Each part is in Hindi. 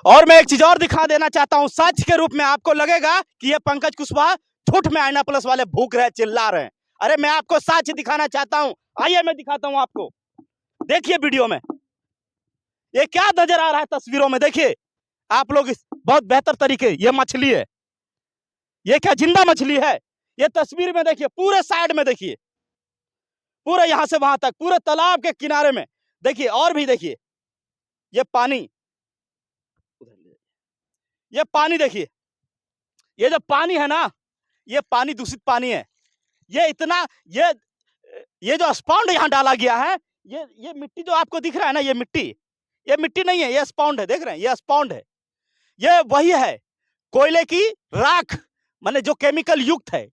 और मैं एक चीज और दिखा देना चाहता हूं सच के रूप में। आपको लगेगा कि ये पंकज कुशवाहा झूठ में आईना प्लस वाले भूख रहे, चिल्ला रहे हैं। अरे मैं आपको सच दिखाना चाहता हूं, आइए मैं दिखाता हूं आपको। देखिए वीडियो में ये क्या नजर आ रहा है, तस्वीरों में देखिए आप लोग बहुत बेहतर तरीके। ये मछली है, ये क्या जिंदा मछली है? ये तस्वीर में देखिए, पूरे साइड में देखिए, पूरे यहां से वहां तक, पूरे तालाब के किनारे में देखिए। और भी देखिए ये पानी, ये पानी देखिए, ये जो पानी है ना, ये पानी दूषित पानी है। ये इतना ये जो स्पॉन्ड यहाँ डाला गया है, ये मिट्टी जो आपको दिख रहा है ना, ये मिट्टी नहीं है, ये स्पॉन्ड है। देख रहे हैं, ये स्पॉन्ड है। ये वही है कोयले की राख, माने जो केमिकल युक्त है।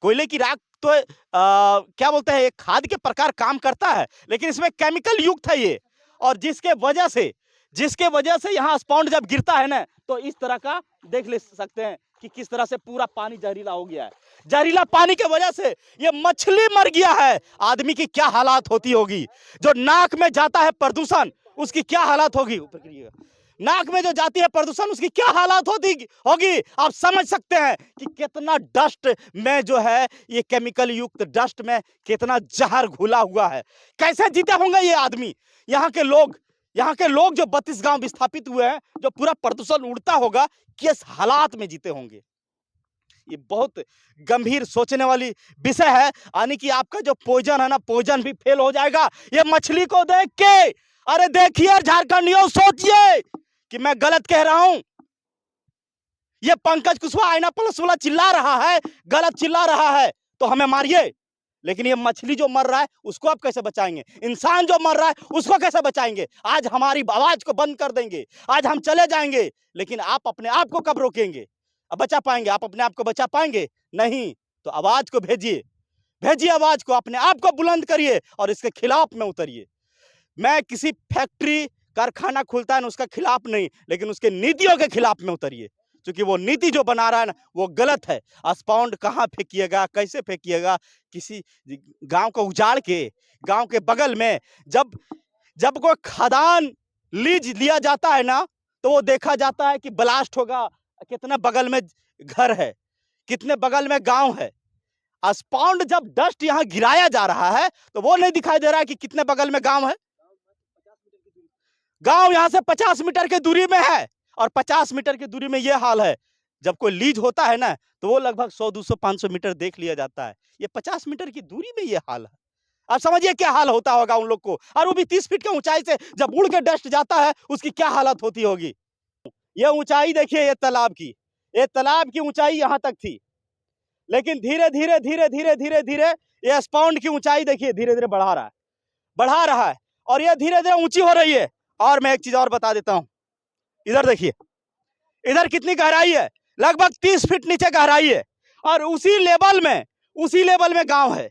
कोयले की राख तो क्या बोलते हैं, एक खाद के प्रकार काम करता है, लेकिन इसमें केमिकल युक्त है ये। और जिसके वजह से यहाँ स्पॉन्ड जब गिरता है ना, तो इस तरह का देख ले सकते हैं कि किस तरह से पूरा पानी जहरीला हो गया है। जहरीला पानी के वजह से ये मछली मर गया है। आदमी की क्या हालात होती होगी, जो नाक में जाता है प्रदूषण, उसकी क्या हालात होगी। ऊपर करिएगा, नाक में जो जाती है प्रदूषण, उसकी क्या हालात होगी। आप समझ सकते हैं कि कितना डस्ट में जो है, ये केमिकल युक्त डस्ट में कितना जहर घुला हुआ है। कैसे जीते होंगे ये आदमी। यहाँ के लोग जो 32 गांव विस्थापित हुए हैं, जो पूरा प्रदूषण उड़ता होगा, किस हालात में जीते होंगे। ये बहुत गंभीर सोचने वाली विषय है। यानी कि आपका जो पोजन है ना, पोजन भी फेल हो जाएगा ये मछली को देख के। अरे देखिए झारखंडियों, सोचिए कि मैं गलत कह रहा हूं। ये पंकज कुशवाहा आईना प्लस वाला चिल्ला रहा है, गलत चिल्ला रहा है, तो हमें मारिए। लेकिन ये मछली जो मर रहा है उसको आप कैसे बचाएंगे? इंसान जो मर रहा है उसको कैसे बचाएंगे? आज हमारी आवाज को बंद कर देंगे, आज हम चले जाएंगे, लेकिन आप अपने आप को कब रोकेंगे? अब बचा पाएंगे? आप अपने आप को बचा पाएंगे? नहीं। तो आवाज को भेजिए आवाज को, अपने आप को बुलंद करिए और इसके खिलाफ में उतरिए। मैं किसी फैक्ट्री कारखाना खुलता है ना, उसका खिलाफ नहीं, लेकिन उसके नीतियों के खिलाफ में उतरिए, क्योंकि वो नीति जो बना रहा है ना, वो गलत है। स्पॉन्ड कहाँ फेंकिएगा, कैसे फेंकिएगा? किसी गांव को उजाड़ के, गांव के बगल में जब कोई खदान लीज लिया जाता है ना, तो वो देखा जाता है कि ब्लास्ट होगा, कितने बगल में घर है, कितने बगल में गांव है। स्पॉन्ड जब डस्ट यहाँ गिराया जा रहा है, तो वो नहीं दिखाई दे रहा है कि कितने बगल में गांव है। गांव यहां से 50 मीटर की दूरी में है, और 50 मीटर की दूरी में यह हाल है। जब कोई लीज होता है ना, तो वो लगभग 100, 200, 500 मीटर देख लिया जाता है। ये 50 मीटर की दूरी में ये हाल है। आप समझिए क्या हाल होता होगा उन लोग को। और वो भी 30 फीट की ऊंचाई से जब उड़ के डस्ट जाता है, उसकी क्या हालत होती होगी। ये ऊंचाई देखिए, ये तालाब की ऊंचाई यहां तक थी, लेकिन धीरे धीरे ये स्पॉन्ड की ऊंचाई देखिए धीरे धीरे बढ़ा रहा है, और ये धीरे धीरे ऊंची हो रही है। और मैं एक चीज और बता देता हूं, इधर देखिए, इधर कितनी गहराई है, लगभग 30 फीट नीचे गहराई है। और उसी लेवल में गांव है,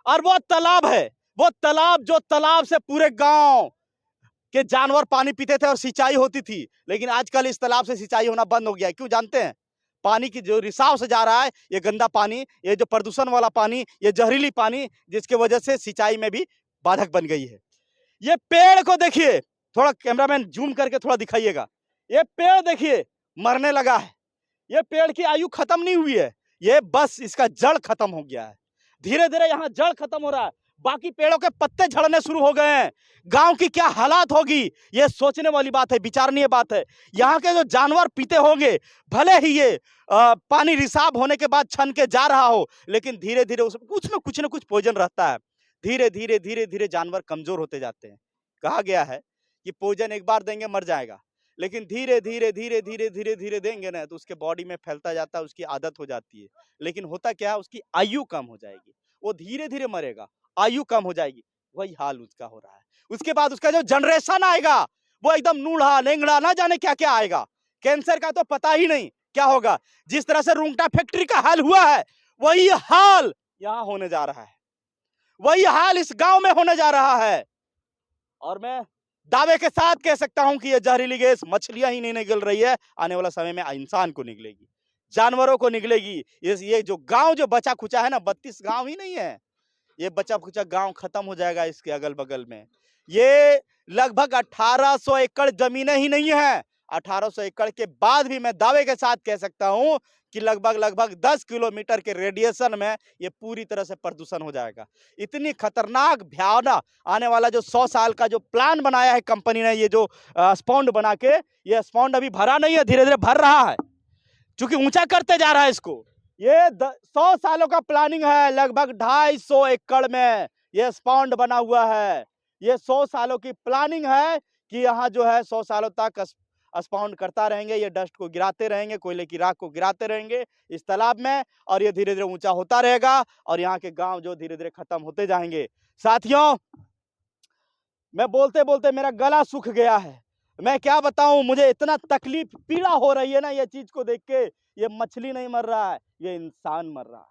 और वो तालाब है, वो तालाब जो तालाब से पूरे गांव के जानवर पानी पीते थे और सिंचाई होती थी। लेकिन आजकल इस तालाब से सिंचाई होना बंद हो गया है। क्यों जानते हैं? पानी की जो रिसाव से जा रहा है, ये गंदा पानी, ये जो प्रदूषण वाला पानी, ये जहरीली पानी, जिसकी वजह से सिंचाई में भी बाधक बन गई है। ये पेड़ को देखिए, थोड़ा कैमरामैन जूम करके थोड़ा दिखाइएगा। ये पेड़ देखिए मरने लगा है। ये पेड़ की आयु खत्म नहीं हुई है, ये बस इसका जड़ खत्म हो गया है। धीरे धीरे यहाँ जड़ खत्म हो रहा है, बाकी पेड़ों के पत्ते झड़ने शुरू हो गए हैं। गांव की क्या हालात होगी, ये सोचने वाली बात है, विचारणीय बात है। यहाँ के जो जानवर पीते होंगे, भले ही ये पानी रिसाव होने के बाद छन के जा रहा हो, लेकिन धीरे धीरे उसमें कुछ न कुछ पॉइजन रहता है। धीरे धीरे जानवर कमजोर होते जाते हैं। कहा गया है कि पॉइजन एक बार देंगे मर जाएगा, लेकिन धीरे धीरे देंगे ना, तो उसके बॉडी में फैलता जाता है, उसकी आदत हो जाती है। लेकिन होता क्या है, उसकी आयु कम हो जाएगी, वो धीरे धीरे मरेगा, आयु कम हो जाएगी। वही हाल उसका हो रहा है। उसके बाद उसका जो जनरेशन आएगा, वो एकदम नूढ़ा नेंगड़ा, ना जाने क्या क्या आएगा। कैंसर का तो पता ही नहीं क्या होगा। जिस तरह से रुंगटा फैक्ट्री का हाल हुआ है, वही हाल यहाँ होने जा रहा है, वही हाल इस गांव में होने जा रहा है। और मैं दावे के साथ कह सकता हूं कि ये जहरीली गैस मछलियां ही नहीं निकल रही है, आने वाला समय में इंसान को निकलेगी, जानवरों को निकलेगी। ये जो गांव जो बचा खुचा है ना, 32 गांव ही नहीं है, ये बचा खुचा गांव खत्म हो जाएगा। इसके अगल बगल में ये लगभग 1800 एकड़ जमीनें ही नहीं है। 1800 एकड़ के बाद भी मैं दावे के साथ कह सकता हूं कि लगभग 10 किलोमीटर के रेडिएशन में ये पूरी तरह से प्रदूषण हो जाएगा। इतनी खतरनाक भयावना आने वाला जो 100 साल का जो प्लान बनाया है कंपनी ने, ये जो स्पॉन्ड बना के, ये स्पॉन्ड अभी भरा नहीं है, धीरे धीरे भर रहा है, क्योंकि ऊंचा करते जा रहा है इसको। ये 100 सालों का प्लानिंग है, लगभग 250 एकड़ में ये स्पॉन्ड बना हुआ है। ये 100 सालों की प्लानिंग है कि यहाँ जो है 100 सालों तक स्पॉन्ड करता रहेंगे, ये डस्ट को गिराते रहेंगे, कोयले की राख को गिराते रहेंगे इस तालाब में, और ये धीरे धीरे ऊंचा होता रहेगा और यहाँ के गांव जो धीरे धीरे खत्म होते जाएंगे। साथियों, मैं बोलते बोलते मेरा गला सूख गया है। मैं क्या बताऊं, मुझे इतना तकलीफ पीड़ा हो रही है ना ये चीज को देख के। ये मछली नहीं मर रहा है, ये इंसान मर रहा है।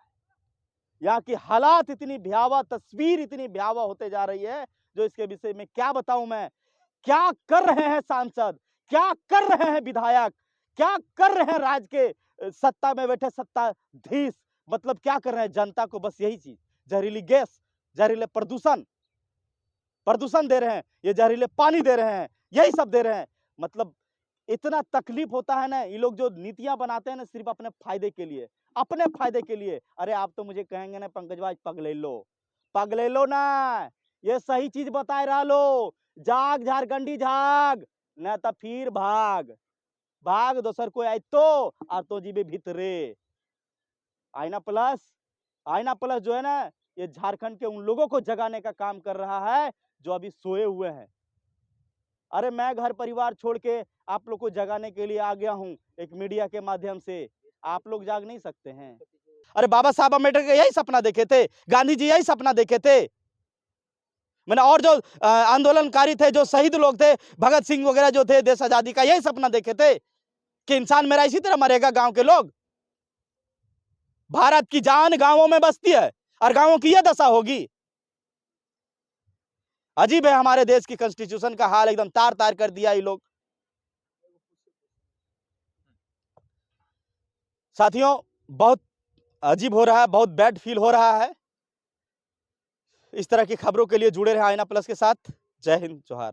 यहाँ की हालात इतनी भयावह, तस्वीर इतनी भयावह होते जा रही है, जो इसके विषय में क्या बताऊं मैं। क्या कर रहे हैं सांसद, क्या कर रहे हैं विधायक, क्या कर रहे हैं राज्य के सत्ता में बैठे सत्ताधीश, मतलब क्या कर रहे हैं जनता को? बस यही चीज, जहरीली गैस, जहरीले प्रदूषण दे रहे हैं, ये जहरीले पानी दे रहे हैं, यही सब दे रहे हैं। मतलब इतना तकलीफ होता है ना, ये लोग जो नीतियां बनाते हैं ना सिर्फ अपने फायदे के लिए, अपने फायदे के लिए। अरे आप तो मुझे कहेंगे ना पंकज भाई पगले लो ना, ये सही चीज बताए रहा लो। जाग झारखंडी जाग, न तो फिर भाग दोसर कोई आई तो जीबे भीतरे। आईना प्लस जो है ना, ये झारखंड के उन लोगों को जगाने का काम कर रहा है जो अभी सोए हुए हैं। अरे मैं घर परिवार छोड़ के आप लोग को जगाने के लिए आ गया हूं, एक मीडिया के माध्यम से। आप लोग जाग नहीं सकते हैं? अरे बाबा साहब अम्बेडकर यही सपना देखे थे, गांधी जी यही सपना देखे थे। मैंने और जो आंदोलनकारी थे, जो शहीद लोग थे, भगत सिंह वगैरह जो थे, देश आजादी का यही सपना देखे थे कि इंसान मेरा इसी तरह मरेगा। गांव के लोग, भारत की जान गांवों में बसती है और गांवों की यह दशा होगी। अजीब है, हमारे देश की कॉन्स्टिट्यूशन का हाल एकदम तार तार कर दिया ये लोग। साथियों, बहुत अजीब हो रहा है, बहुत बैड फील हो रहा है। इस तरह की खबरों के लिए जुड़े रहे आईना प्लस के साथ। जय हिंद, जोहार।